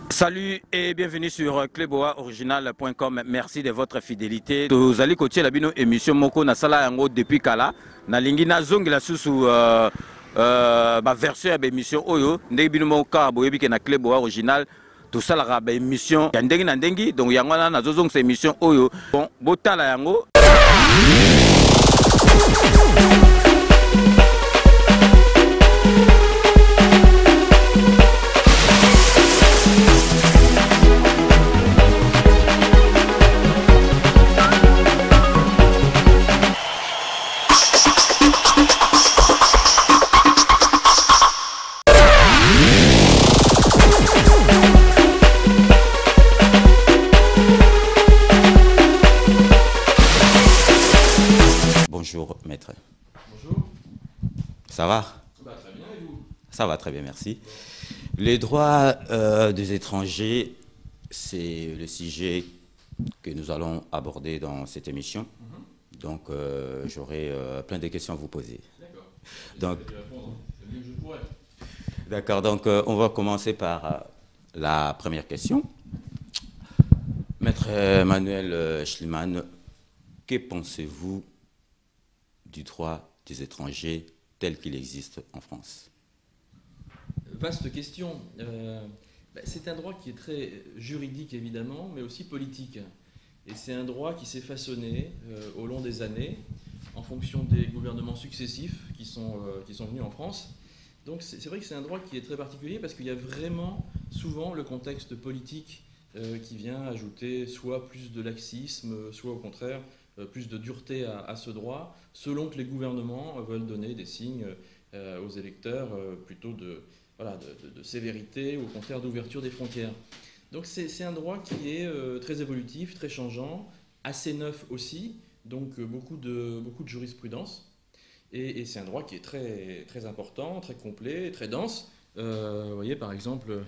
Salut et bienvenue sur cleboaoriginal.com. Merci de votre fidélité. Vous allez coacher la bino émission Moko na sala yango depuis kala. Na lingi na zongi la sous ba version ya émission Oyo. Ndenge bino moka boyebi ke na Cleboa Original. Tout ça la ba émission ya ndengi na ndengi. Donc yango na zozong cette émission Oyo. Bon, botala yango. Bonjour maître. Bonjour. Ça va? Ça va très bien et vous? Ça va très bien, merci. Les droits des étrangers, c'est le sujet que nous allons aborder dans cette émission. Donc j'aurai plein de questions à vous poser. D'accord. Donc, je vais répondre le mieux que je pourrais. D'accord, donc on va commencer par la première question. Maître Emmanuel Schliemann, que pensez-vous du droit des étrangers tel qu'il existe en France? Vaste question. C'est un droit qui est très juridique évidemment, mais aussi politique. Et c'est un droit qui s'est façonné au long des années en fonction des gouvernements successifs qui sont venus en France. Donc c'est vrai que c'est un droit qui est très particulier parce qu'il y a vraiment souvent le contexte politique qui vient ajouter soit plus de laxisme, soit au contraire plus de dureté à ce droit, selon que les gouvernements veulent donner des signes aux électeurs plutôt de sévérité ou au contraire d'ouverture des frontières. Donc c'est un droit qui est très évolutif, très changeant, assez neuf aussi, donc beaucoup de jurisprudence. Et c'est un droit qui est très, très important, très complet, très dense. Vous voyez par exemple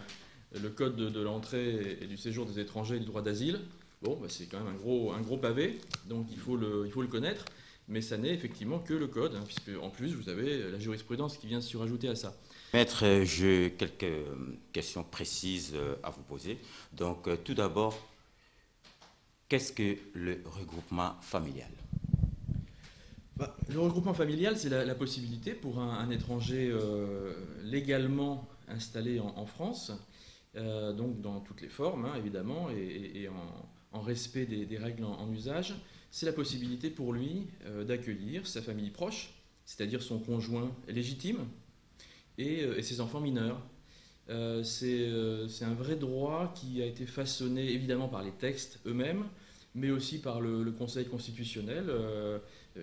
le code de l'entrée et du séjour des étrangers et du droit d'asile. Bon, c'est quand même un gros pavé, donc il faut le connaître, mais ça n'est effectivement que le code, puisque en plus vous avez la jurisprudence qui vient se surajouter à ça. Maître, j'ai quelques questions précises à vous poser. Donc tout d'abord, qu'est-ce que le regroupement familial? Le regroupement familial, c'est la possibilité pour un étranger légalement installé en France, donc dans toutes les formes, évidemment, et en respect des règles en usage, c'est la possibilité pour lui d'accueillir sa famille proche, c'est-à-dire son conjoint légitime et ses enfants mineurs. C'est un vrai droit qui a été façonné évidemment par les textes eux-mêmes, mais aussi par le Conseil constitutionnel,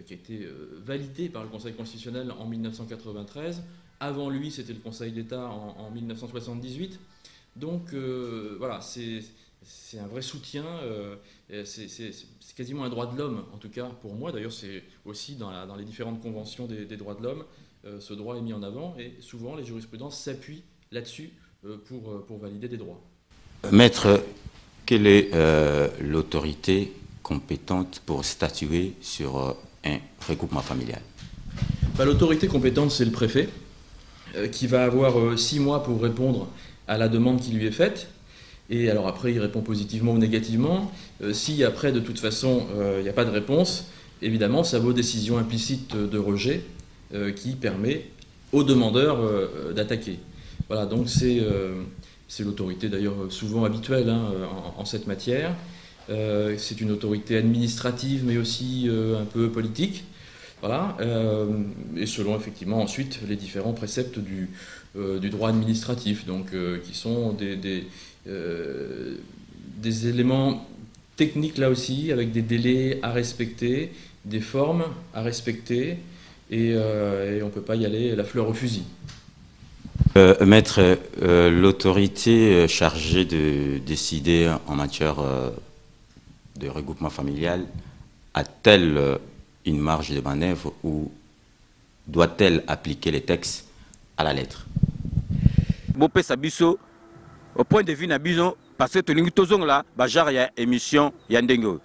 qui a été validé par le Conseil constitutionnel en 1993. Avant lui, c'était le Conseil d'État en 1978. Donc voilà, c'est un vrai soutien, c'est quasiment un droit de l'homme, en tout cas pour moi. D'ailleurs, c'est aussi dans les différentes conventions des droits de l'homme, ce droit est mis en avant, et souvent les jurisprudences s'appuient là-dessus pour valider des droits. Maître, quelle est l'autorité compétente pour statuer sur un regroupement familial? L'autorité compétente, c'est le préfet, qui va avoir 6 mois pour répondre à la demande qui lui est faite. Et alors après, il répond positivement ou négativement. Si après, de toute façon, il n'y a pas de réponse, évidemment, ça vaut décision implicite de rejet qui permet aux demandeurs d'attaquer. Voilà, donc c'est l'autorité d'ailleurs souvent habituelle en cette matière. C'est une autorité administrative, mais aussi un peu politique. Voilà, et selon effectivement ensuite les différents préceptes du droit administratif, donc qui sont des éléments techniques là aussi, avec des délais à respecter, des formes à respecter, et on ne peut pas y aller la fleur au fusil. Maître, l'autorité chargée de décider en matière de regroupement familial a-t-elle une marge de manœuvre ou doit-elle appliquer les textes à la lettre? Bopé Sabiso, au point de vue na biso parce que tolingi tozonga la ba genre ya émission ya ndenge